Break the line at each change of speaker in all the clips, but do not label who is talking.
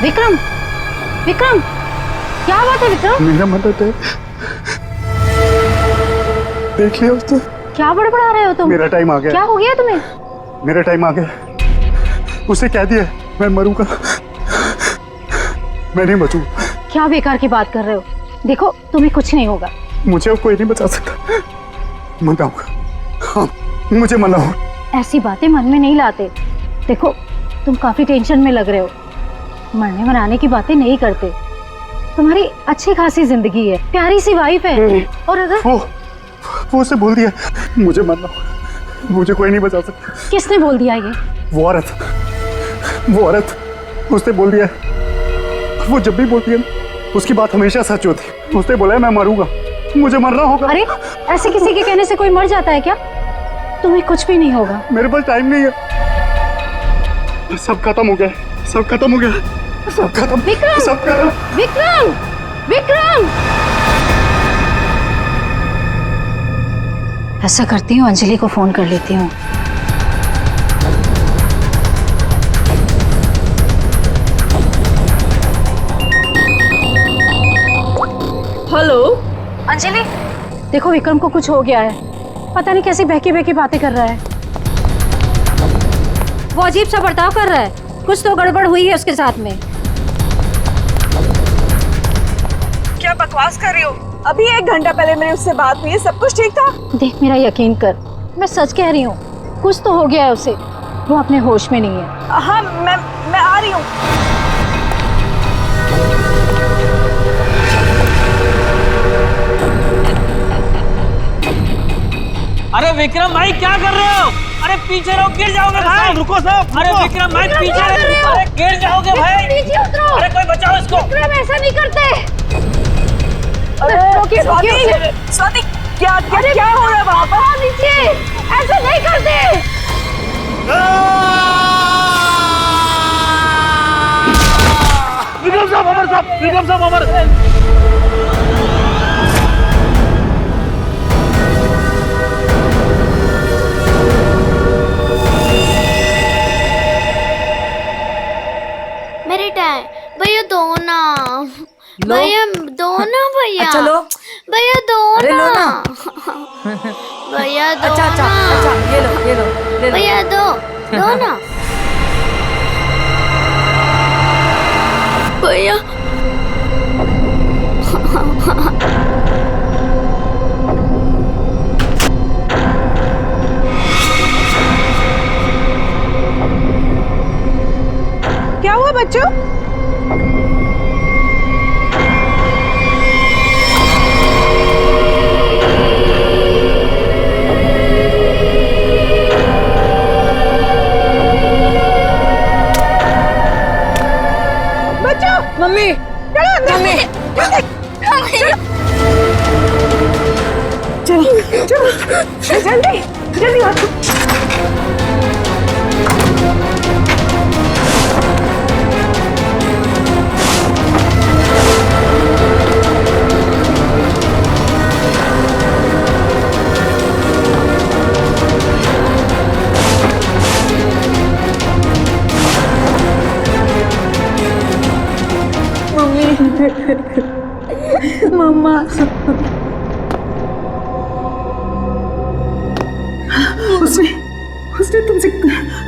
विक्रम, विक्रम, क्या बात है विक्रम?
मेरा मदद है, देख लिया उसने।
क्या बड़बड़ा रहे हो तुम?
मेरा टाइम आ गया।
क्या हो गया तुम्हें?
मेरा टाइम आ गया। उसे कह दिया मैं मरूंगा, मैं नहीं बचूंगा।
क्या बेकार की बात कर रहे हो? देखो तुम्हें कुछ नहीं होगा।
मुझे अब कोई नहीं बचा सकता। मनाऊंगा, हाँ मुझे मनाओ।
ऐसी बातें मन में नहीं लाते। देखो तुम काफी टेंशन में लग रहे हो। मरने मनाने की बातें नहीं करते। तुम्हारी अच्छी खासी जिंदगी है, प्यारी सी वाइफ है। और अगर
वो उसे बोल दिया मुझे मरना, मुझे कोई नहीं बचा सकता।
किसने बोल दिया ये?
वो औरत उसने बोल दिया। वो जब भी बोलती है उसकी बात हमेशा सच होती है। उसने बोला है मैं मरूंगा, मुझे मरना होगा।
अरे ऐसे किसी के कहने से कोई मर जाता है क्या? तुम्हें कुछ भी नहीं होगा।
मेरे पास टाइम नहीं है। सब खत्म हो गया, सब खत्म हो गया, सब खत्म।
विक्रम,
सब खत्म।
विक्रम, विक्रम। ऐसा करती हूँ, अंजलि को फोन कर लेती हूँ।
हेलो
अंजलि, देखो विक्रम को कुछ हो गया है। पता नहीं कैसी बहकी बहकी बातें कर रहा है। वो अजीब सा बर्ताव कर रहा है। कुछ तो गड़बड़ हुई है उसके साथ में।
क्या बकवास कर रही हो? अभी 1 घंटा पहले मेरी उससे बात हुई है, सब कुछ ठीक था।
देख मेरा यकीन कर, मैं सच कह रही हूँ। कुछ तो हो गया है उसे, वो अपने होश में नहीं है।
हाँ मैं आ रही हूँ।
अरे विक्रम भाई क्या कर रहे हो? अरे पीछे रहो, गिर जाओगे भाई।
रुको साहब।
अरे विक्रम भाई
विक्रम,
पीछे
क्या कर रहे हो?
अरे गिर जाओगे भाई।
नीचे उतरो।
अरे कोई बचाओ इसको।
विक्रम ऐसा नहीं करते।
अरे स्वाति क्या हो रहा है वहाँ पर?
नीचे ऐसा नहीं करते।
विक्रम साहब अमर, विक्रम साहब अमर।
मेरी टाइम भैया दो ना, भैया दो ना, भैया
अच्छा लो,
भैया दो
अरे लो
ना,
ना।
भैया दो
अच्छा अच्छा
ना,
अच्छा, ये लो ले लो।
भैया दो ना भैया।
क्या हुआ बच्चों? बच्चों, मम्मी चलो अंदर। चलो चलो जल्दी जल्दी आओ। मम्मा उसने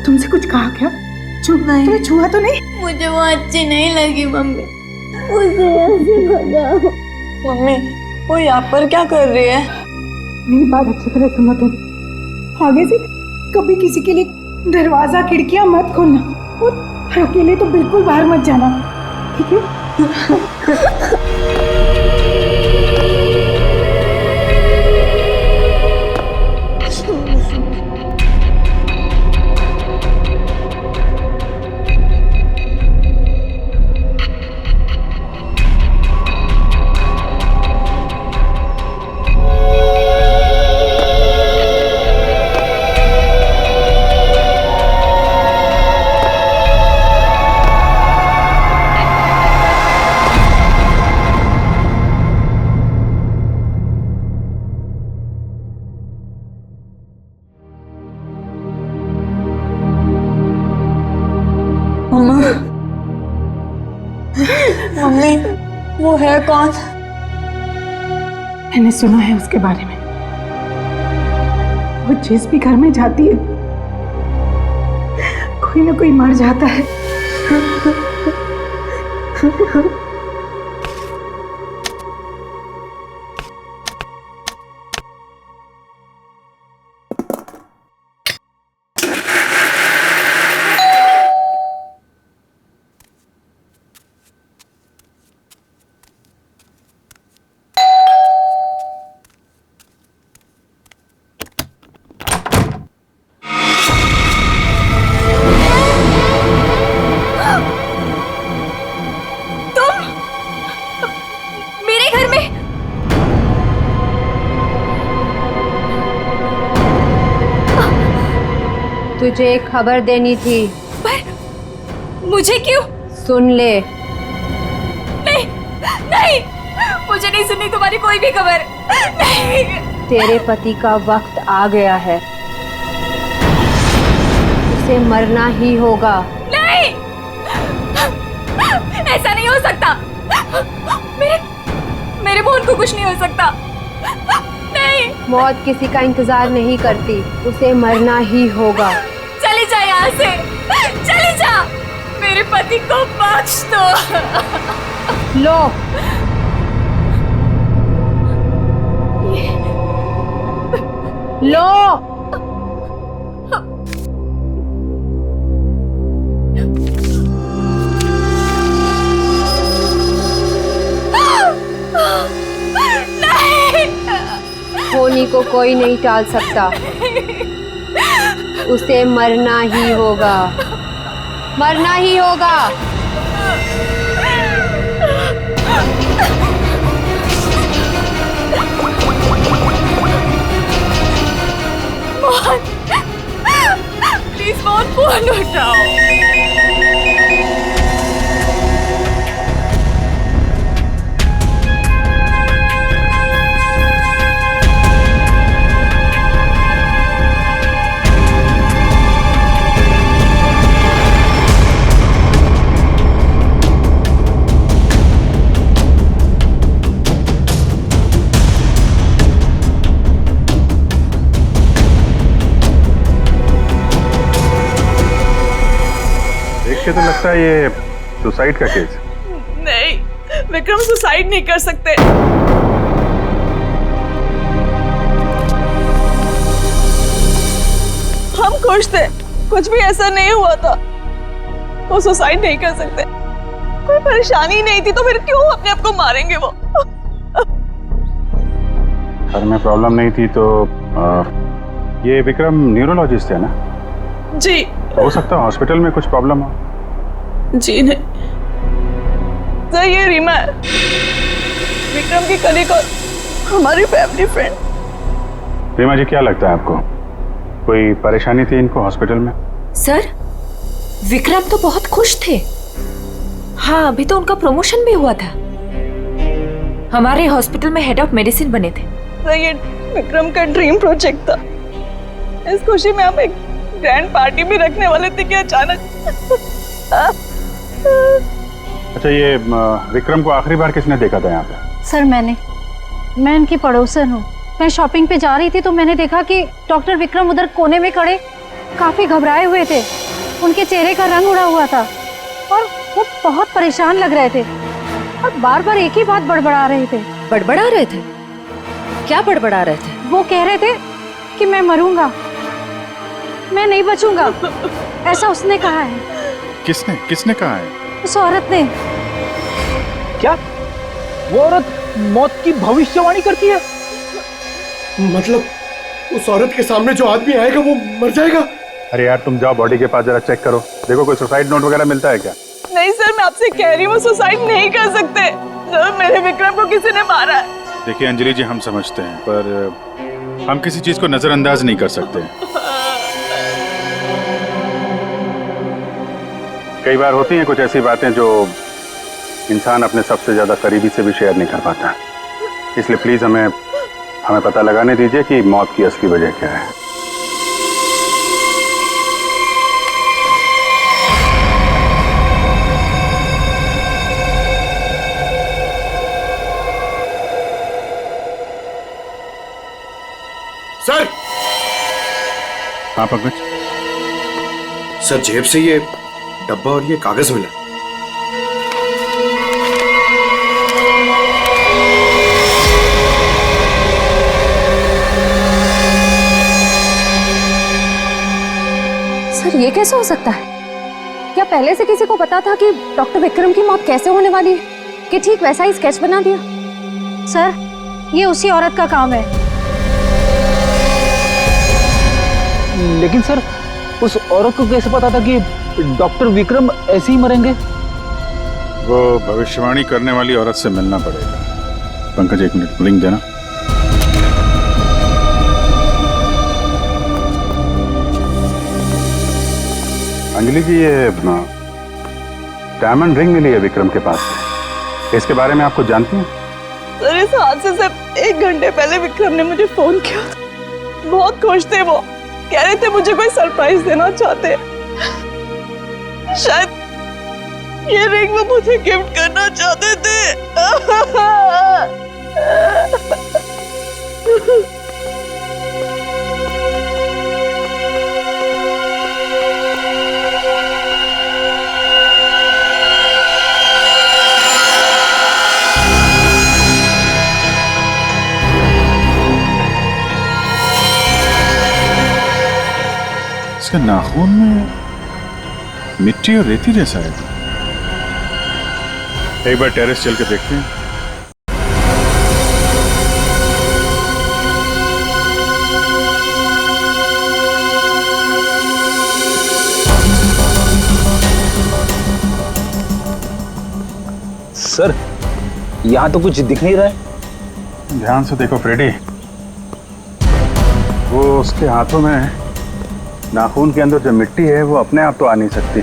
तुमसे कुछ कहा क्या? नहीं, तुम्हें छुआ तो नहीं?
मुझे वो अच्छी नहीं लगी मम्मी, मुझे ऐसे भगाओ।
मम्मी वो यहाँ पर क्या कर रही है? मेरी बात अच्छी तरह सुनो तुम। आगे से कभी किसी के लिए दरवाजा खिड़कियां मत खोलना और अकेले तो बिल्कुल बाहर मत जाना, ठीक है? है कौन? मैंने सुना है उसके बारे में। वो जिस भी घर में जाती है कोई ना कोई मर जाता है।
तुझे एक खबर देनी थी।
पर मुझे क्यों?
सुन ले।
नहीं नहीं, मुझे नहीं सुननी तुम्हारी कोई भी खबर। नहीं।
तेरे पति का वक्त आ गया है, उसे मरना ही होगा।
नहीं, ऐसा नहीं हो सकता। मेरे मोहन को कुछ नहीं हो सकता। नहीं।
मौत किसी का इंतजार नहीं करती, उसे मरना ही होगा।
चली जा यहाँ से, चली जा। मेरे पति को बख्श दो।
लो। लो। होनी को कोई नहीं टाल सकता, उसे मरना ही होगा, मरना ही होगा।
मोहन, प्लीज मोहन, फोन उठाओ।
तो लगता है ये सुसाइड का केस है।
नहीं, विक्रम सुसाइड नहीं कर सकते। हम खुश थे, कुछ भी ऐसा नहीं हुआ था। वो सुसाइड नहीं कर सकते, कोई परेशानी नहीं थी तो फिर क्यों अपने आप को मारेंगे वो?
घर में प्रॉब्लम नहीं थी तो ये विक्रम न्यूरोलॉजिस्ट है ना?
जी।
हो सकता है हॉस्पिटल में कुछ प्रॉब्लम हो।
जी नहीं सर, ये रीमा है, विक्रम की कलीग और हमारी फैमिली फ्रेंड।
रीमा जी, क्या लगता है आपको कोई परेशानी थी इनको हॉस्पिटल में?
सर, विक्रम तो बहुत खुश थे। हाँ, अभी तो उनका प्रमोशन भी हुआ था, हमारे हॉस्पिटल में हेड ऑफ मेडिसिन बने थे।
सर, ये विक्रम का ड्रीम प्रोजेक्ट था। इस खुशी में हम एक ग्रैंड पार्टी भी रखने वाले थे कि अचानक।
अच्छा, ये विक्रम को आखिरी बार किसने देखा था यहाँ पे?
सर मैं इनकी पड़ोसन हूँ। मैं शॉपिंग पे जा रही थी तो मैंने देखा कि डॉक्टर विक्रम उधर कोने में खड़े काफी घबराए हुए थे। उनके चेहरे का रंग उड़ा हुआ था और वो बहुत परेशान लग रहे थे और बार बार एक ही बात बड़बड़ा रहे थे।
बड़बड़ा रहे थे? क्या बड़बड़ा रहे थे?
वो कह रहे थे कि मैं मरूंगा, मैं नहीं बचूंगा, ऐसा उसने कहा है।
किसने कहा है?
उस औरत ने।
क्या वो औरत मौत की भविष्यवाणी करती है?
मतलब उस औरत के सामने जो आदमी आएगा वो मर जाएगा?
अरे यार, तुम जाओ बॉडी के पास जरा चेक करो, देखो कोई सुसाइड नोट वगैरह मिलता है क्या?
नहीं सर, मैं आपसे कह रही हूँ वो सुसाइड नहीं कर सकते। सर, मेरे विक्रम को किसी ने मारा है।
देखिए अंजलि जी, हम समझते हैं पर हम किसी चीज को नजरअंदाज नहीं कर सकते। कई बार होती हैं कुछ ऐसी बातें जो इंसान अपने सबसे ज्यादा करीबी से भी शेयर नहीं कर पाता। इसलिए प्लीज हमें पता लगाने दीजिए कि मौत की असली वजह क्या है। हाँ पंकज,
सर जेब से ये डब्बा और ये कागज मिला।
सर ये कैसे हो सकता है? क्या पहले से किसी को पता था कि डॉक्टर विक्रम की मौत कैसे होने वाली है कि ठीक वैसा ही स्केच बना दिया?
सर, ये उसी औरत का काम है।
लेकिन सर, उस औरत को कैसे पता था कि डॉक्टर विक्रम ऐसे ही मरेंगे?
वो भविष्यवाणी करने वाली औरत से मिलना पड़ेगा। पंकज, 1 मिनट, लिंक देना। अंजलि जी, ये डायमंड रिंग मिली है विक्रम के पास से। इसके बारे में आपको जानती हैं?
सर, इस हादसे से 1 घंटे पहले विक्रम ने मुझे फोन किया था। बहुत खुश थे वो, कह रहे थे मुझे कोई सरप्राइज देना चाहते। शायद ये रिंग वो मुझे गिफ्ट करना चाहते थे।
इसके नाखून में मिट्टी और रेती जैसा है। एक बार टेरेस चल के देखते हैं।
सर, यहाँ तो कुछ दिख नहीं रहा है।
ध्यान से देखो फ्रेडी, वो उसके हाथों में नाखून के अंदर जो मिट्टी है वो अपने आप तो आ नहीं सकती।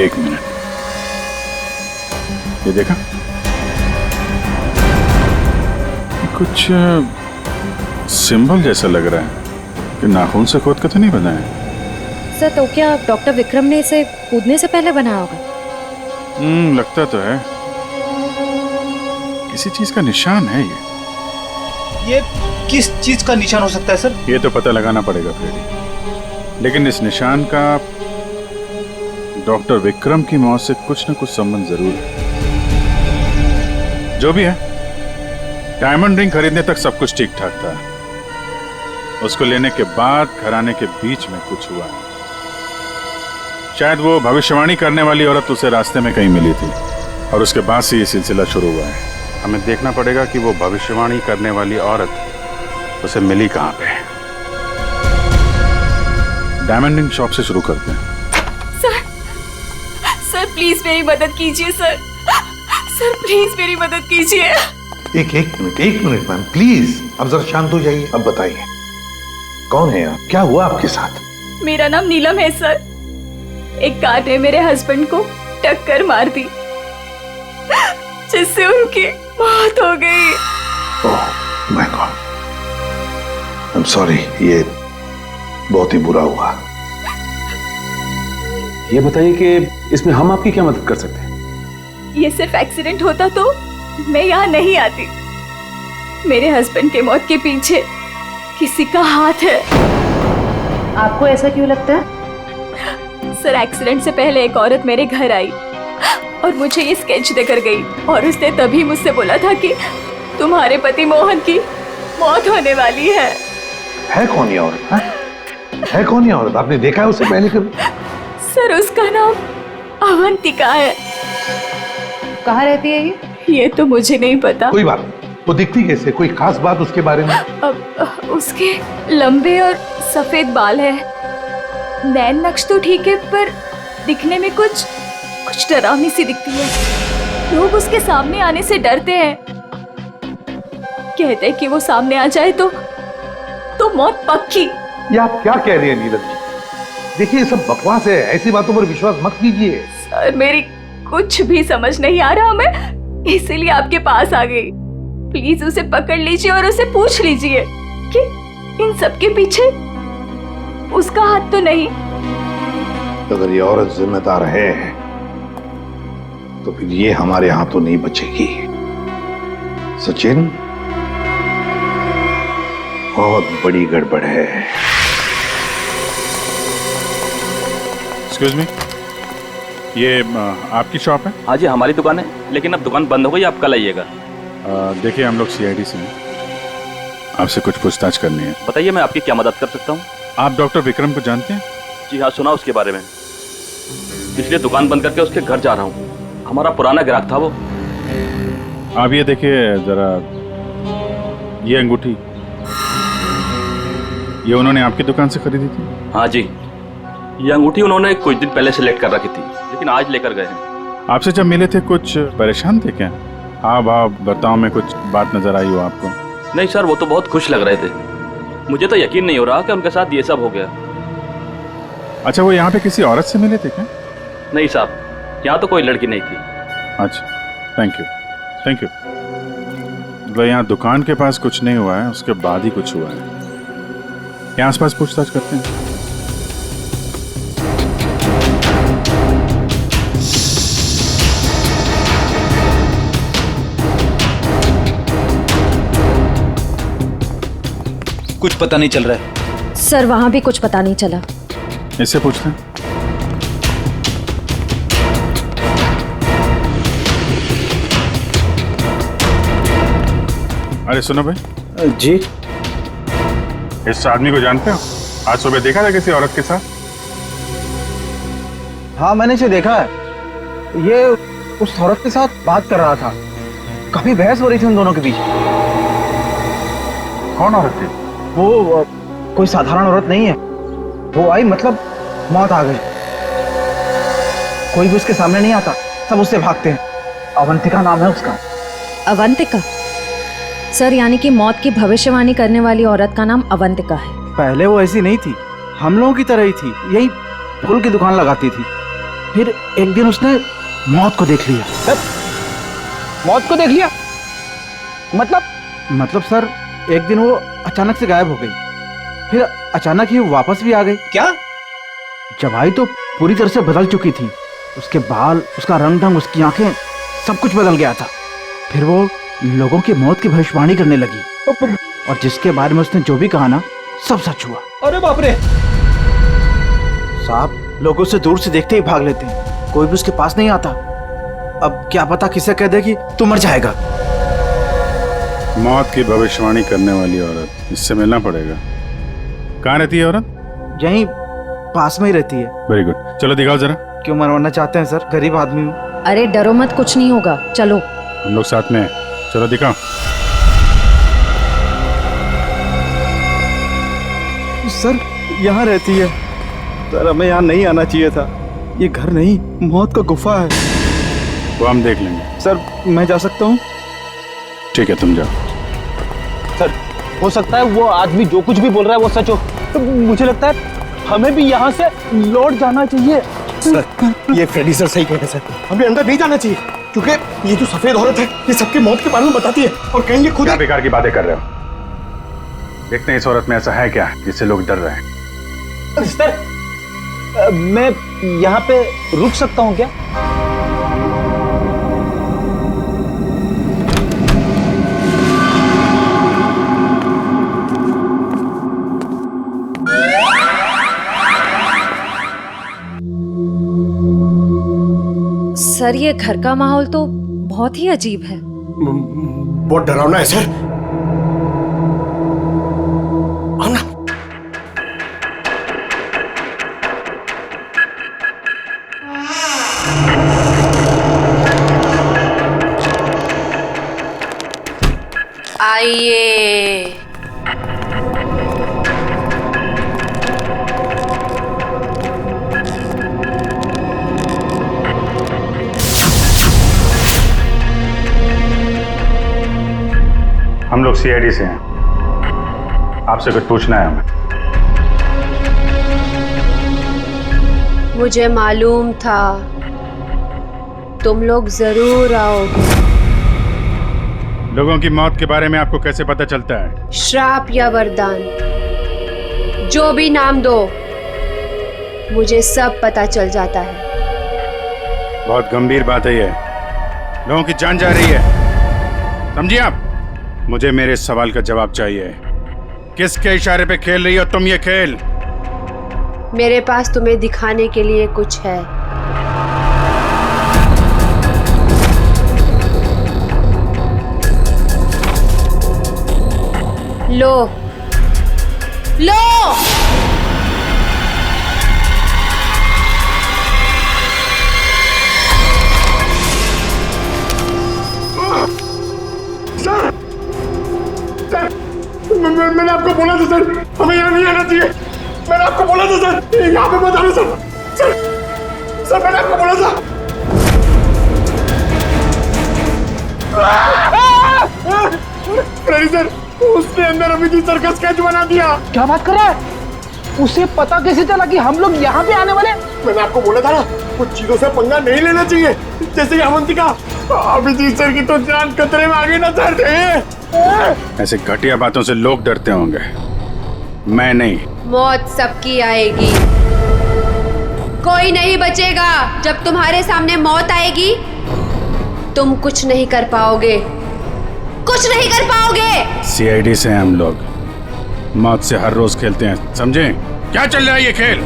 एक मिनट, ये देखा? कुछ सिंबल जैसा लग रहा है कि नाखून से खोद कर तो नहीं बना है।
सर, तो क्या डॉक्टर विक्रम ने इसे कूदने से पहले बनाया होगा?
लगता तो है। किसी चीज का निशान है ये।
ये किस चीज का निशान हो सकता है सर?
ये तो पता लगाना पड़ेगा फ्रेडी, लेकिन इस निशान का डॉक्टर विक्रम की मौत से कुछ न कुछ संबंध जरूर है। जो भी है, डायमंड रिंग खरीदने तक सब कुछ ठीक ठाक था। उसको लेने के बाद घराने के बीच में कुछ हुआ। शायद वो भविष्यवाणी करने वाली औरत उसे रास्ते में कहीं मिली थी और उसके बाद से ये सिलसिला शुरू हुआ है। हमें देखना पड़ेगा कि वो भविष्यवाणी करने वाली औरत उसे मिली कहाँ पे। डायमंड रिंग शॉप से शुरू करते हैं।
सर प्लीज मेरी मदद कीजिए सर। सर प्लीज मेरी मदद कीजिए।
एक मिनट मैम, प्लीज अब जरा शांत हो जाइए। अब बताइए, कौन है आप? क्या हुआ आपके साथ?
मेरा नाम नीलम है सर। एक कार ने मेरे हस्बैंड को टक्कर मार दी, जिससे उनकी मौत हो गई।
Oh my God, I am sorry, ये बहुत ही बुरा हुआ।
ये बताइए कि इसमें हम आपकी क्या मदद कर सकते हैं?
ये सिर्फ एक्सीडेंट होता तो मैं यहाँ नहीं आती। मेरे हस्बैंड के मौत के पीछे किसी का हाथ है।
आपको ऐसा क्यों लगता है?
सर, एक्सीडेंट से पहले एक औरत मेरे घर आई और मुझे ये स्केच देकर गई और उसने तभी मुझसे बोला था कि तुम्हारे पति मोहन की मौत होने वाली है।
है कौन ये औरत? है कौन ये औरत? आपने देखा है उसे पहले कभी?
सर, उसका नाम अवंतिका है।
कहाँ रहती है ये?
ये तो मुझे नहीं पता।
कोई बात नहीं, वो दिखती कैसे? कोई खास बात उसके बारे में?
अब उसके लंबे और सफेद बाल है। नैन नक्श तो ठीक है, पर दिखने में कुछ डरावनी सी दिखती है। लोग उसके सामने आने से डरते हैं, कहते हैं कि वो सामने आ जाए तो मौत पक्की।
ये आप क्या कह रही हैं नीलम जी? देखिए, ये सब बकवास है, ऐसी बातों पर विश्वास मत कीजिए।
सर, मेरी कुछ भी समझ नहीं आ रहा, मैं इसीलिए आपके पास आ गई। प्लीज उसे पकड़ लीजिए और उसे पूछ लीजिए कि इन सब के पीछे उसका हाथ तो नहीं।
अगर ये औरत जिम्मेदार है तो फिर ये हमारे हाथों नहीं बचेगी। सचिन, बहुत बड़ी गड़बड़ है।
एक्सक्यूज मी, ये आपकी शॉप है?
हाँ जी, हमारी दुकान है, लेकिन अब दुकान बंद हो गई, आप कल आइएगा।
देखिए, हम लोग सीआईडी से हैं, आपसे कुछ पूछताछ करनी है।
बताइए, मैं आपकी क्या मदद कर सकता हूँ?
आप डॉक्टर विक्रम को जानते हैं?
जी हाँ, सुना उसके बारे में, इसलिए दुकान बंद करके उसके घर जा रहा हूँ। हमारा पुराना ग्राहक था वो।
आप ये देखिए जरा, ये अंगूठी, ये उन्होंने आपकी दुकान से खरीदी थी?
हाँ जी, ये अंगूठी उन्होंने कुछ दिन पहले सेलेक्ट कर रखी थी, लेकिन आज लेकर गए हैं।
आपसे जब मिले थे कुछ परेशान थे क्या? हाँ भाव बर्ताव में कुछ बात नजर आई हो आपको?
नहीं सर, वो तो बहुत खुश लग रहे थे। मुझे तो यकीन नहीं हो रहा कि उनके साथ ये सब हो गया।
अच्छा, वो यहाँ पे किसी औरत से मिले थे क्या?
नहीं साहब, यहाँ तो कोई लड़की नहीं थी।
अच्छा, थैंक यू थैंक यू। मतलब यहाँ दुकान के पास कुछ नहीं हुआ है, उसके बाद ही कुछ हुआ है। यहाँ आसपास पूछताछ करते हैं।
कुछ पता नहीं चल रहा है
सर, वहां भी कुछ पता नहीं चला।
इससे पूछते हैं। अरे सुनो भाई।
जी,
इस आदमी को जानते हो? आज सुबह देखा था किसी औरत के साथ?
हाँ मैंने इसे देखा है। ये उस औरत के साथ बात कर रहा था, काफी बहस हो रही थी उन दोनों के बीच।
कौन औरत थी?
वो कोई साधारण औरत नहीं है। वो आई मतलब मौत आ गई। कोई भी उसके सामने नहीं आता, सब उससे भागते हैं। अवंतिका नाम है उसका।
अवंतिका? सर, यानी कि मौत की भविष्यवाणी करने वाली औरत का नाम अवंतिका है।
पहले वो ऐसी नहीं थी, हम लोगों की तरह ही थी, यही फूल की दुकान लगाती थी। फिर एक दिन उसने मौत को देख लिया। मौत को देख लिया? मतलब सर, एक दिन वो अचानक से गायब हो गई, फिर अचानक ही वापस भी आ गई। क्या? जब आई तो पूरी तरह से बदल चुकी थी। उसके बाल, उसका रंग ढंग, उसकी आंखें, सब कुछ बदल गया था। फिर वो लोगों की मौत की भविष्यवाणी करने लगी, और जिसके बारे में उसने जो भी कहा ना, सब सच हुआ। अरे बाप रे! साहब, लोग उसे दूर से देखते ही भाग लेते हैं, कोई भी उसके पास नहीं आता। अब क्या पता किसे कह दे कि तू मर जाएगा।
मौत की भविष्यवाणी करने वाली औरत, इससे मिलना पड़ेगा। कहाँ रहती है औरत?
यहीं पास में ही रहती है।
वेरी गुड, चलो दिखाओ जरा।
क्यों मरवाना चाहते हैं सर? गरीब आदमी हूँ।
अरे डरो मत, कुछ नहीं होगा, चलो।
हम लोग साथ में हैं, चलो दिखाओ।
सर, यहाँ रहती है। सर, हमें यहाँ नहीं आना चाहिए था। ये घर नहीं, मौत का गुफा है।
वो हम देख लेंगे।
सर, मैं जा सकता हूँ?
ठीक है, तुम जाओ।
सर, हो सकता है वो आदमी जो कुछ भी बोल रहा है वो सच हो। तो मुझे लगता है हमें भी यहाँ से लौट जाना चाहिए।
सर, ये फ्रेडी सर सही कह रहे हैं सर, हमें अंदर नहीं जाना चाहिए, क्योंकि ये जो सफेद औरत है ये सबके मौत के बारे में बताती है, और कहीं ये खुद
क्या बेकार की बातें कर रहे हो? देखते हैं इस औरत में ऐसा है क्या जिससे लोग डर रहे हैं।
सर, मैं यहाँ पे रुक सकता हूँ क्या?
सर, ये घर का माहौल तो बहुत ही अजीब है।
बहुत डरावना है सर। आओ ना।
आइए।
हम लोग सीआईडी से हैं, आपसे कुछ पूछना है हमें।
मुझे मालूम था तुम लोग जरूर आओगे।
लोगों की मौत के बारे में आपको कैसे पता चलता है?
श्राप या वरदान, जो भी नाम दो, मुझे सब पता चल जाता है।
बहुत गंभीर बात है ये। लोगों की जान जा रही है, समझिए आप? मुझे मेरे सवाल का जवाब चाहिए। किसके इशारे पे खेल रही हो तुम ये खेल?
मेरे पास तुम्हें दिखाने के लिए कुछ है। लो लो।
मैंने आपको बोला था सर, हमें यहाँ नहीं आना चाहिए। मैंने आपको बोला था सर, यहाँ पे मत आना सर। सर मैंने आपको बोला था। फ्रेडी सर, उसने अंदर अमित सर का स्केच बना दिया।
क्या बात कर रहा है? उसे पता कैसे चला कि हम लोग यहाँ पे आने वाले?
मैंने आपको बोला था ना, कुछ चीजों से पंगा नहीं लेना चाहिए, जैसे अवंतिका। अभिजीत सर की तो जान खतरे में आ गई ना सर।
ऐसे घटिया बातों से लोग डरते होंगे, मैं नहीं।
मौत सबकी आएगी, कोई नहीं बचेगा। जब तुम्हारे सामने मौत आएगी तुम कुछ नहीं कर पाओगे, कुछ नहीं कर पाओगे।
सीआईडी से हम लोग मौत से हर रोज खेलते हैं, समझे? क्या चल रहा है ये खेल?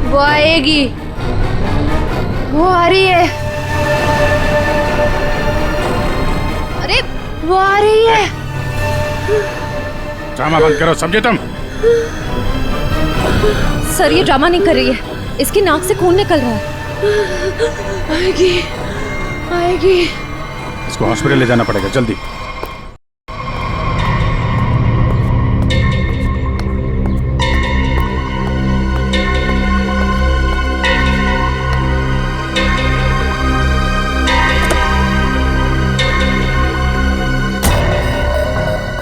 वो आएगी, वो आ रही है। अरे वो आ रही है।
ड्रामा बंद करो, समझे तुम?
सर ये ड्रामा नहीं कर रही है, इसकी नाक से खून निकल रहा है।
आएगी आएगी।
इसको हॉस्पिटल ले जाना पड़ेगा, जल्दी।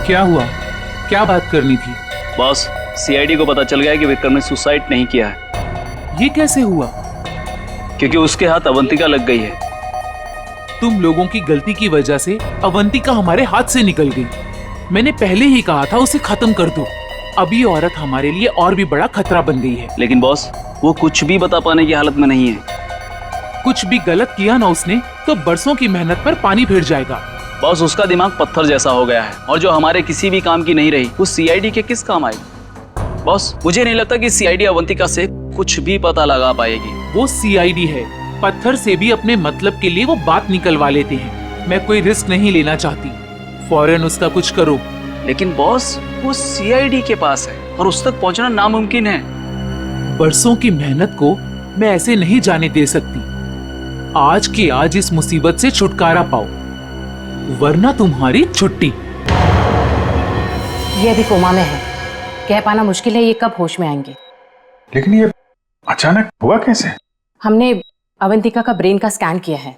क्या हुआ? क्या बात करनी थी?
बॉस, सीआईडी को पता चल गया है कि विक्रम ने सुसाइड नहीं किया है।
ये कैसे हुआ?
क्योंकि उसके हाथ अवंतिका लग गई है।
तुम लोगों की गलती की वजह से अवंतिका हमारे हाथ से निकल गई। मैंने पहले ही कहा था उसे खत्म कर दो। अब ये औरत हमारे लिए और भी बड़ा खतरा बन गई है।
लेकिन बॉस, वो कुछ भी बता पाने की हालत में नहीं है।
कुछ भी गलत किया ना उसने तो बरसों की मेहनत पर पानी फिर जाएगा।
बॉस, उसका दिमाग पत्थर जैसा हो गया है और जो हमारे किसी भी काम की नहीं रही वो सीआईडी के किस काम आएगी? बॉस, मुझे नहीं लगता कि सीआईडी अवंतिका से कुछ भी पता लगा पाएगी।
वो सीआईडी है, पत्थर से भी अपने मतलब के लिए वो बात निकलवा लेते हैं। मैं कोई रिस्क नहीं लेना चाहती, फौरन उसका कुछ करो।
लेकिन बॉस, वो सीआईडी के पास है और उस तक पहुंचना नामुमकिन है।
बरसों की मेहनत को मैं ऐसे नहीं जाने दे सकती। आज के आज इस मुसीबत से छुटकारा पाओ, वरना तुम्हारी छुट्टी।
ये अभी कोमा में है, कह पाना मुश्किल है ये कब होश में आएंगे।
लेकिन ये अचानक हुआ कैसे?
हमने अवंतिका का ब्रेन का स्कैन किया है,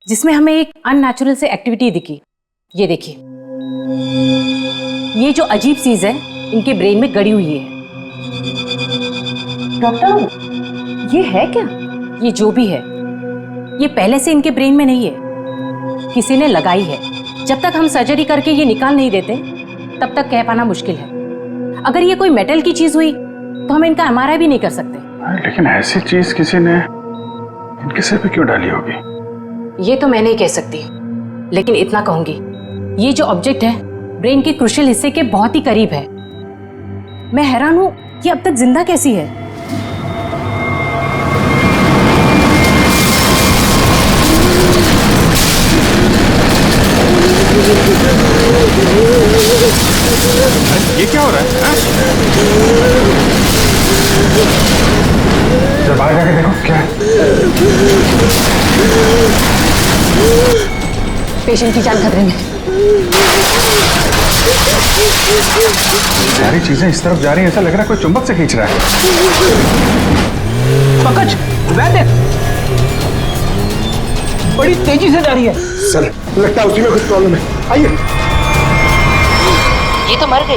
जिसमें हमें एक अननेचुरल से एक्टिविटी दिखी। ये देखिए, ये जो अजीब चीज है इनके ब्रेन में गड़ी हुई है। डॉक्टर, ये है क्या? ये जो भी है ये पहले से इनके ब्रेन में नहीं है, किसी ने लगाई है। जब तक हम सर्जरी करके ये निकाल नहीं देते तब तक कह पाना मुश्किल है। अगर ये कोई मेटल की चीज हुई तो हम इनका एमआरआई भी नहीं कर सकते।
लेकिन ऐसी चीज किसी ने इनके सिर पे क्यों डाली होगी?
ये तो मैं नहीं कह सकती, लेकिन इतना कहूंगी, ये जो ऑब्जेक्ट है ब्रेन के क्रूशियल हिस्से के बहुत ही करीब है। मैं हैरान हूं कि अब तक जिंदा कैसी है।
ये क्या हो रहा है? जब बाहर जाके देखो क्या है।
पेशेंट की जान खतरे में।
सारी चीजें इस तरफ जा रही हैं, ऐसा लग रहा है कोई चुंबक से खींच रहा है।
पंकज, वैद्य, बड़ी तेजी से जा रही है।
सर, लगता है उसी में कुछ प्रॉब्लम है। आइए।
ये तो मर गई।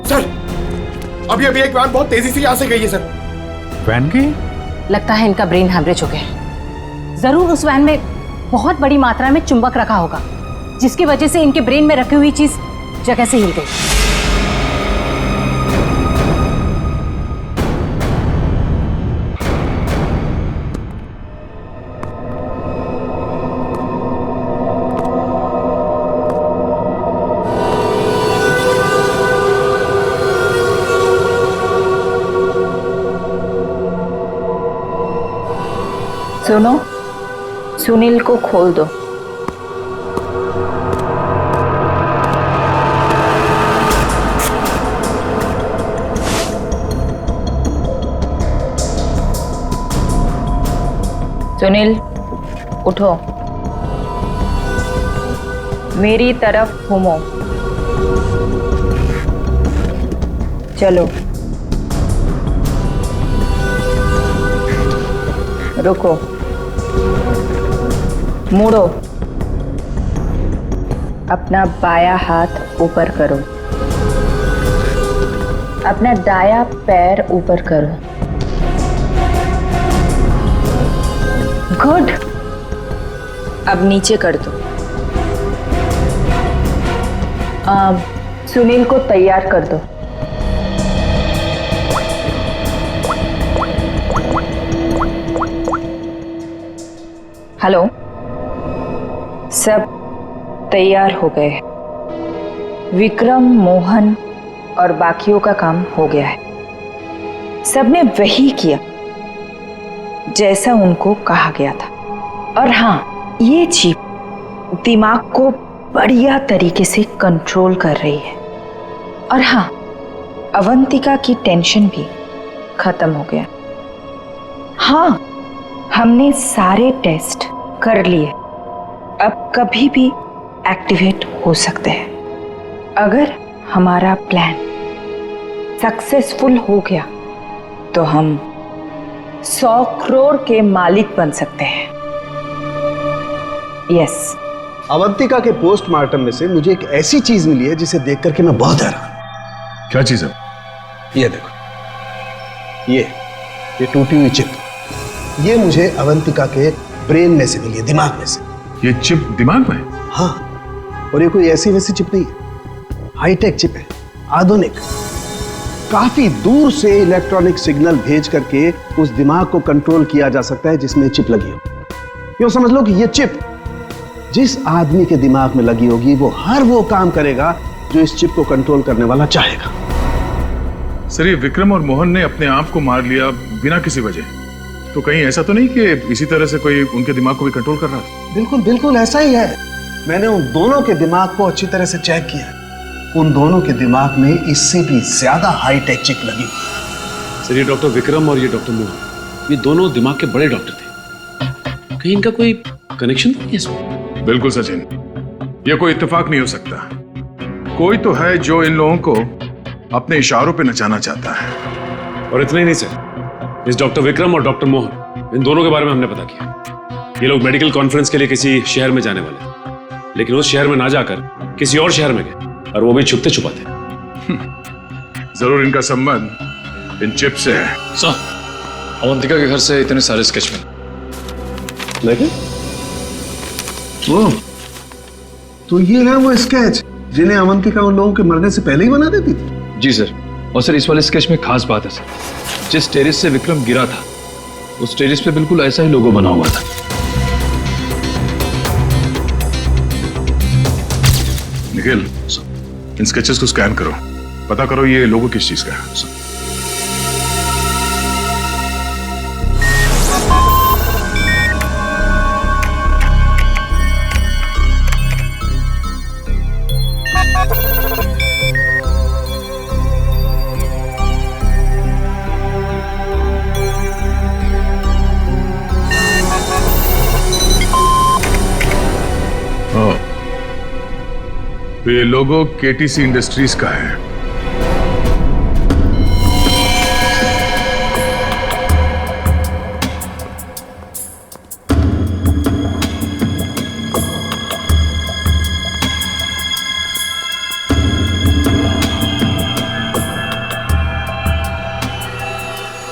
सर, अभी एक वैन बहुत तेजी से यहाँ से गई है सर।
वैन गई?
लगता है इनका ब्रेन हैमरेज हो गया। जरूर उस वैन में बहुत बड़ी मात्रा में चुंबक रखा होगा, जिसकी वजह से इनके ब्रेन में रखी हुई चीज जगह से हिल गई।
सुनो, सुनील को खोल दो। सुनील, उठो, मेरी तरफ घूमो। चलो, रुको, मुड़ो, अपना बायां हाथ ऊपर करो, अपना दायां पैर ऊपर करो। गुड, अब नीचे कर दो। सुनील को तैयार कर दो। हेलो, सब तैयार हो गए। विक्रम, मोहन और बाकियों का काम हो गया है। सबने वही किया जैसा उनको कहा गया था। और हाँ, ये चिप दिमाग को बढ़िया तरीके से कंट्रोल कर रही है। और हाँ, अवंतिका की टेंशन भी खत्म हो गया। हाँ, हमने सारे टेस्ट कर लिए, अब कभी भी एक्टिवेट हो सकते हैं। अगर हमारा प्लान सक्सेसफुल हो गया तो हम 100 करोड़ के मालिक बन सकते हैं। यस।
अवंतिका के पोस्टमार्टम में से मुझे एक ऐसी चीज मिली है जिसे देख करके मैं बहुत हैरान।
क्या चीज है?
ये देखो, ये टूटी हुई चिप, ये मुझे अवंतिका के ब्रेन में से मिली है, दिमाग में से।
ये चिप दिमाग में?
हाँ, और ये कोई ऐसी वैसी चिप नहीं है, हाईटेक चिप है, आधुनिक। काफी दूर से इलेक्ट्रॉनिक सिग्नल भेज करके उस दिमाग को कंट्रोल किया जा सकता है जिसमें चिप लगी हो। यूं समझ लो कि ये चिप जिस आदमी के दिमाग में लगी होगी वो हर वो काम करेगा जो इस चिप को कंट्रोल करने वाला चाहेगा।
सर, ये विक्रम और मोहन ने अपने आप को मार लिया बिना किसी वजह, तो कहीं ऐसा तो नहीं कि इसी तरह से कोई उनके दिमाग को भी कंट्रोल कर रहा था?
बिल्कुल बिल्कुल ऐसा ही है। मैंने उन दोनों के दिमाग को अच्छी तरह से चेक किया। उन दोनों के दिमाग में इससे भी ज्यादा हाईटेक चिप लगी हुई।
सर, ये डॉक्टर विक्रम और ये डॉक्टर मोहन, ये दोनों दिमाग के बड़े डॉक्टर थे। कहीं इनका कोई कनेक्शन तो नहीं है इसमें?
बिल्कुल सचिन, ये कोई इत्तेफाक नहीं हो सकता। कोई तो है जो इन लोगों को अपने इशारों पे नचाना चाहता है।
और इतना ही नहीं सर, इस डॉक्टर विक्रम और डॉक्टर मोहन, इन दोनों के बारे में हमने पता किया। ये लोग मेडिकल कॉन्फ्रेंस के लिए किसी शहर में जाने वाले, लेकिन उस शहर में ना जाकर किसी और शहर में गए, और वो भी छुपते छुपाते।
जरूर इनका संबंध इन चिप से है।
सर, अवंतिका के घर से इतने सारे स्केच
लेकिन तो ये है वो स्केच जिन्हें अवंतिका उन लोगों के मरने से पहले ही बना देती थी?
जी सर। और सर, इस वाले स्केच में खास बात है सर, जिस टेरेस से विक्रम गिरा था उस टेरेस पे बिल्कुल ऐसा ही लोगो बना हुआ था।
निखिल, इन स्केचेस को स्कैन करो, पता करो ये लोगो किस चीज का है। तो ये लोगो केटीसी इंडस्ट्रीज का है।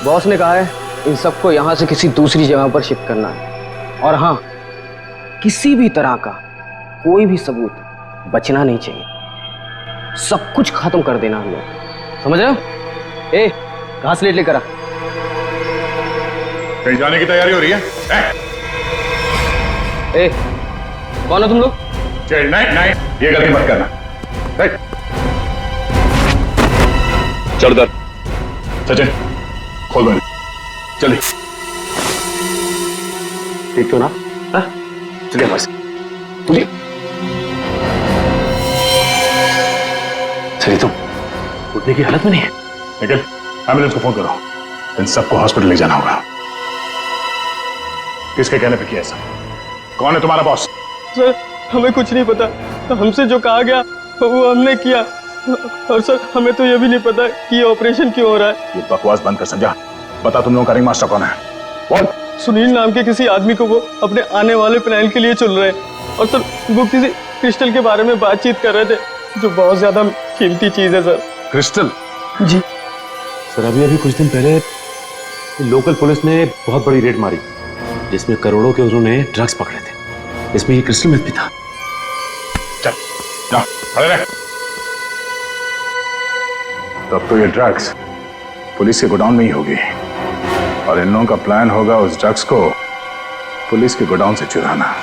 बॉस ने कहा है इन सबको यहां से किसी दूसरी जगह पर शिफ्ट करना है। और हाँ, किसी भी तरह का कोई भी सबूत बचना नहीं चाहिए। सब कुछ खत्म कर देना हम लोग, समझ रहे हो? ए, घास लेट लेकर आ।
कहीं जाने की तैयारी हो रही है?
ए, कौन हो तुम लोग?
नहीं, ये गलती मत करना। चल दर, सचिन खोल दो, चलिए।
ठीक क्यों ना? हाँ? चलिए बस चलिए। चलिए, तुम उठने की हालत में नहीं है।
निखिल, एम्बुलेंस को फोन करो। इन सबको हॉस्पिटल ले जाना होगा। किसके कहने पे किया ऐसा? कौन है तुम्हारा बॉस?
सर, हमें कुछ नहीं पता। हमसे जो कहा गया वो हमने किया। और सर, हमें तो ये भी नहीं पता कि ये ऑपरेशन क्यों हो रहा है।
ये बकवास बंद कर समझा। बता तुम लोगों का रिंग मास्टर कौन है? बोल।
सुनील नाम के किसी आदमी को वो अपने आने वाले प्लान के लिए चुन रहे हैं। और सर, वो किसी क्रिस्टल के बारे में बातचीत कर रहे थे, जो बहुत ज्यादा कीमती चीज है सर।
क्रिस्टल?
जी
सर, अभी कुछ दिन पहले लोकल पुलिस ने बहुत बड़ी रेड मारी, जिसमें करोड़ों के उन्होंने ड्रग्स पकड़े थे। इसमें ये क्रिस्टल मेथ भी था।
चल, जा, खड़े रह। तब तो ये ड्रग्स पुलिस के गोडाउन में ही होगी, और इन लोगों का प्लान होगा उस ड्रग्स को पुलिस के गोडाउन से चुराना।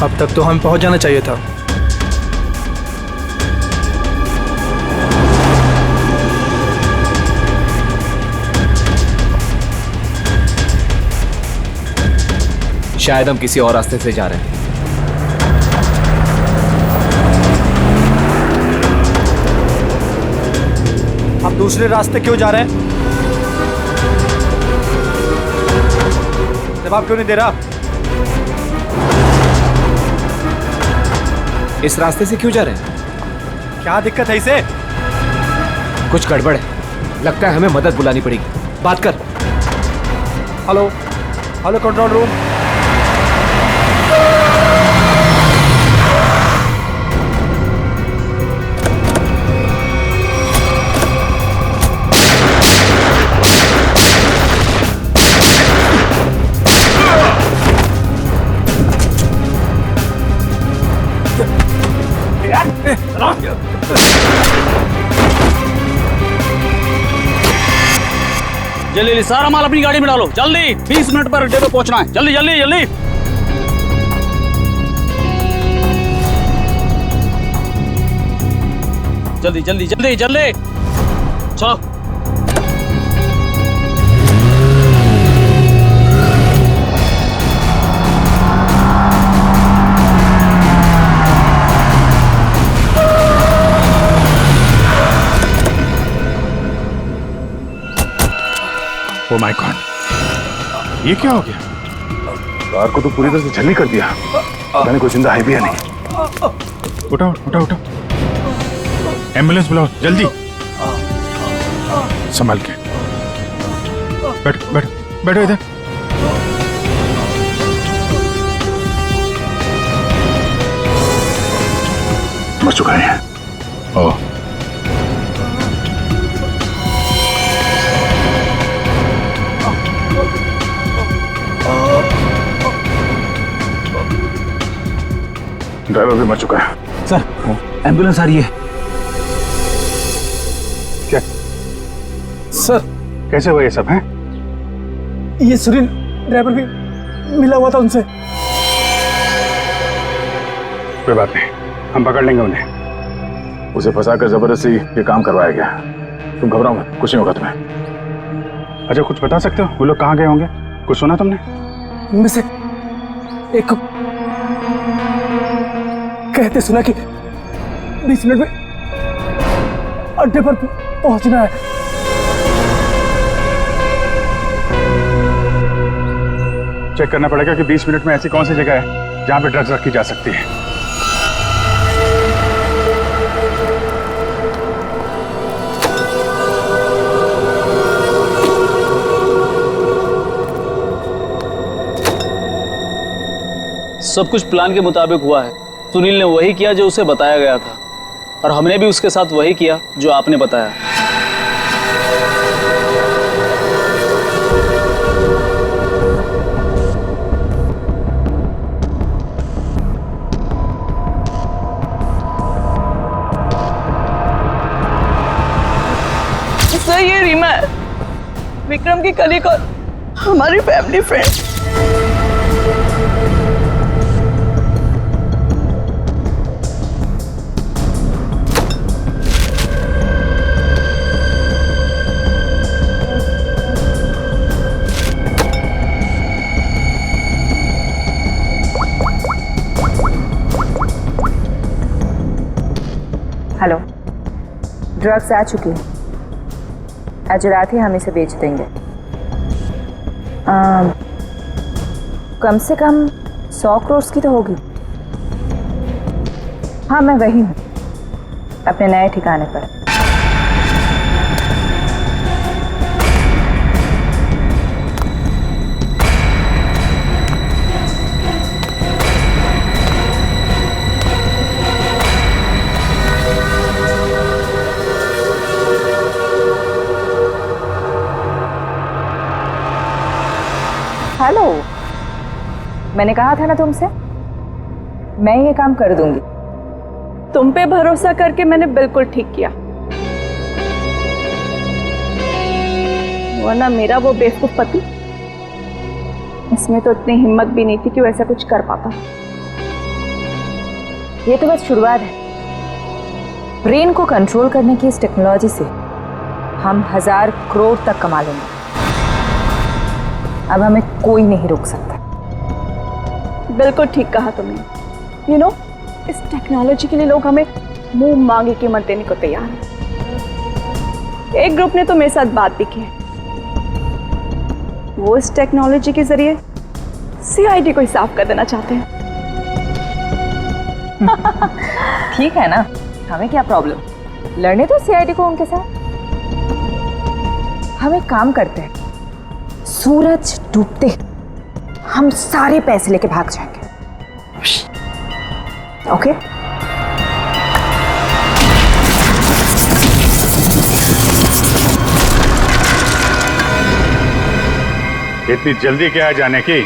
अब तक तो हम पहुंच जाना चाहिए था।
शायद हम किसी और रास्ते से जा रहे हैं।
हम दूसरे रास्ते क्यों जा रहे हैं? जवाब क्यों नहीं दे रहा?
इस रास्ते से क्यों जा रहे हैं?
क्या दिक्कत है इसे?
कुछ गड़बड़ है, लगता है हमें मदद बुलानी पड़ेगी। बात कर।
Hello, hello control room.
जल्दी सारा माल अपनी गाड़ी में डालो, जल्दी। 20 मिनट पर अड्डे पे पहुंचना है। जल्दी जल्दी जल्दी। जल्दी जल्दी जल्दी जल्दी चलो।
ओ माय गॉड, ये क्या हो गया? कार को तो पूरी तरह से छलनी कर दिया। पता नहीं कोई जिंदा है भी या नहीं। उठाओ उठाओ उठाओ, एम्बुलेंस बुलाओ जल्दी। संभाल के बैठो बैठो बैठो इधर। मर चुका है। ओह, ड्राइवर भी मर चुका है।
सर, एम्बुलेंस आ रही है।
क्या
सर?
कैसे हुआ ये सब है?
ये सुनील ड्राइवर भी मिला हुआ था उनसे।
कोई बात नहीं, हम पकड़ लेंगे उन्हें। उसे फंसाकर जबरदस्ती ये काम करवाया गया। तुम घबराओ मत, कुछ नहीं होगा तुम्हें। अच्छा, कुछ बता सकते हो वो लोग कहाँ गए होंगे? कुछ सुना तुमने?
उनमें से एक कहते सुना कि 20 मिनट में अड्डे पर पहुंचना है।
चेक करना पड़ेगा कि 20 मिनट में ऐसी कौन सी जगह है जहां पे ड्रग्स रखी जा सकती है।
सब कुछ प्लान के मुताबिक हुआ है। सुनील ने वही किया जो उसे बताया गया था, और हमने भी उसके साथ वही किया जो आपने बताया।
सर, ये रीमा है।
विक्रम की कलीग और हमारी फैमिली फ्रेंड।
हेलो, ड्रग्स आ चुकी है। आज रात ही हम इसे बेच देंगे। कम से कम 100 करोड़ की तो होगी। हाँ, मैं वही हूँ, अपने नए ठिकाने पर। हेलो, मैंने कहा था ना तुमसे, मैं ये काम कर दूंगी।
तुम पे भरोसा करके मैंने बिल्कुल ठीक किया, वरना मेरा वो बेवकूफ पति, इसमें तो इतनी हिम्मत भी नहीं थी कि वो ऐसा कुछ कर पाता।
ये तो बस शुरुआत है। ब्रेन को कंट्रोल करने की इस टेक्नोलॉजी से हम 1000 करोड़ तक कमा लेंगे। अब हमें कोई नहीं रोक सकता।
बिल्कुल ठीक कहा तुमने। इस टेक्नोलॉजी के लिए लोग हमें मुंह मांगी कीमत देने को तैयार हैं। एक ग्रुप ने तो मेरे साथ बात भी की है, वो इस टेक्नोलॉजी के जरिए सीआईडी को ही साफ कर देना चाहते हैं।
ठीक है ना, हमें क्या प्रॉब्लम, लड़ने तो सीआईडी को उनके साथ। हम एक काम करते हैं, सूरज डूबते हम सारे पैसे लेके भाग जाएंगे। ओके?
इतनी जल्दी क्या है जाने की?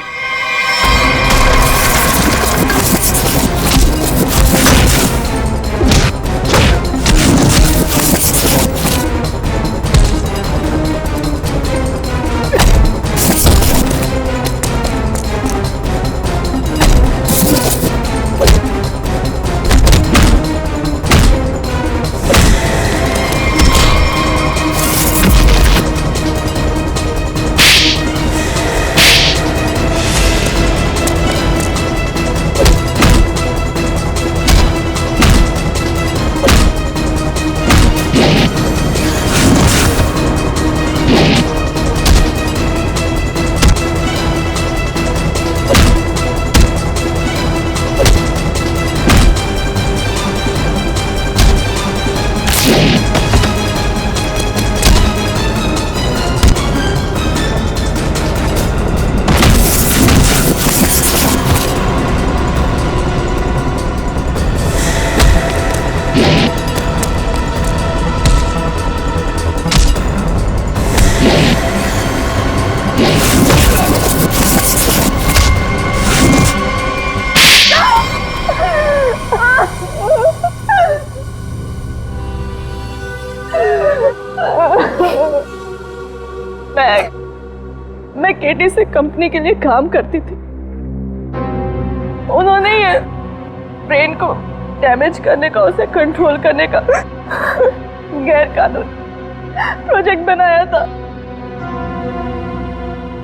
मैं केटी से कंपनी के लिए काम करती थी। उन्होंने ये ब्रेन को डैमेज करने का, उसे कंट्रोल करने का गैर कानूनी प्रोजेक्ट बनाया था।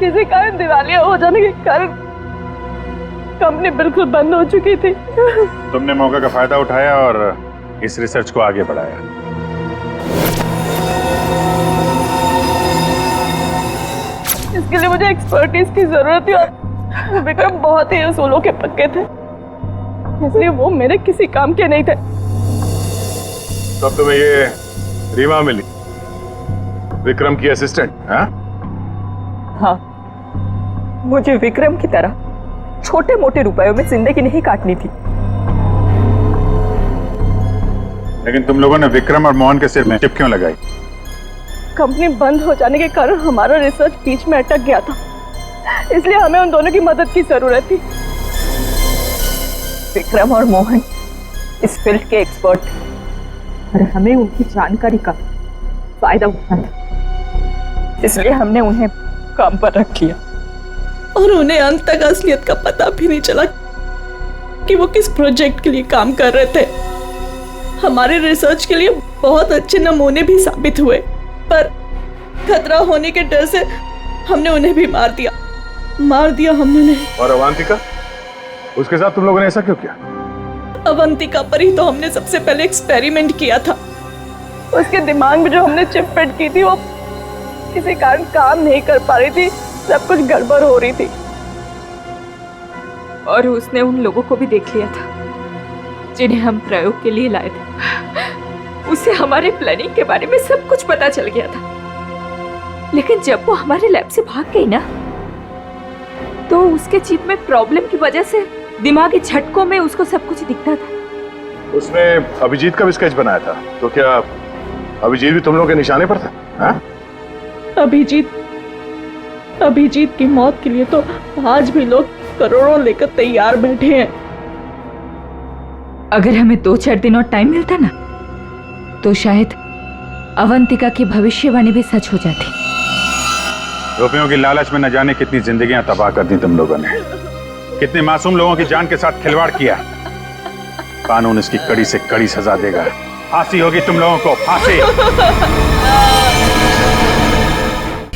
किसी कारण दिवालिया हो जाने के कारण कंपनी बिल्कुल बंद हो चुकी थी।
तुमने मौके का फायदा उठाया और इस रिसर्च को आगे बढ़ाया।
इसके लिए मुझे एक्सपर्टीज की जरूरत थी और विक्रम बहुत ही उसूलों के पक्के थे, इसलिए वो मेरे किसी काम के नहीं थे।
तब तुम्हें ये रीमा मिली, विक्रम की असिस्टेंट?
हाँ, मुझे विक्रम की तरह छोटे मोटे रुपयों में जिंदगी नहीं काटनी थी।
लेकिन तुम लोगों ने विक्रम और मोहन के सिर में चिप क्यों लगाई?
कंपनी बंद हो जाने के कारण हमारा रिसर्च बीच में अटक गया था, इसलिए हमें उन दोनों की मदद की जरूरत थी। विक्रम और मोहन इस फील्ड के एक्सपर्ट थे और हमें उनकी जानकारी का फायदा उठाना था।
इसलिए हमने उन्हें काम पर रख लिया और उन्हें अंत तक असलियत का पता भी नहीं चला कि वो किस प्रोजेक्ट के लिए काम कर रहे थे। हमारे रिसर्च के लिए बहुत अच्छे नमूने भी साबित हुए, पर खतरा होने के डर से हमने उन्हें भी मार दिया हमने उन्हें।
और अवंतिका, उसके साथ तुम लोगों ने ऐसा क्यों किया?
अवंतिका पर ही तो हमने सबसे पहले एक्सपेरिमेंट किया था। उसके दिमाग में जो हमने चिप फिट की थी वो किसी कारण काम नहीं कर पा रही थी, सब कुछ गड़बड़ हो रही थी। और उसने उन लोगों को भी देख लिया था जिन्हें हम प्रयोग के लिए लाए थे। उसे हमारे प्लानिंग के बारे में सब कुछ पता चल गया था, लेकिन जब वो हमारे लैब से भाग गई ना, तो उसके चिप में प्रॉब्लम की वजह से दिमागी झटकों में उसको सब कुछ दिखता था।
उसने अभिजीत का भी स्केच बनाया था, तो क्या अभिजीत भी तुम लोगों के निशाने पर था? हाँ?
अभिजीत की मौत के लिए तो आज भी लोग करोड़ों लेकर तैयार बैठे हैं।
अगर हमें 2-4 दिन और टाइम मिलता ना, तो शायद अवंतिका की भविष्यवाणी भी सच हो जाती।
रुपयों की लालच में न जाने कितनी जिंदगियां तबाह कर दी तुम लोगों ने, कितने मासूम लोगों की जान के साथ खिलवाड़ किया। कानून इसकी कड़ी से कड़ी सजा देगा। फांसी होगी तुम लोगों को, फांसी।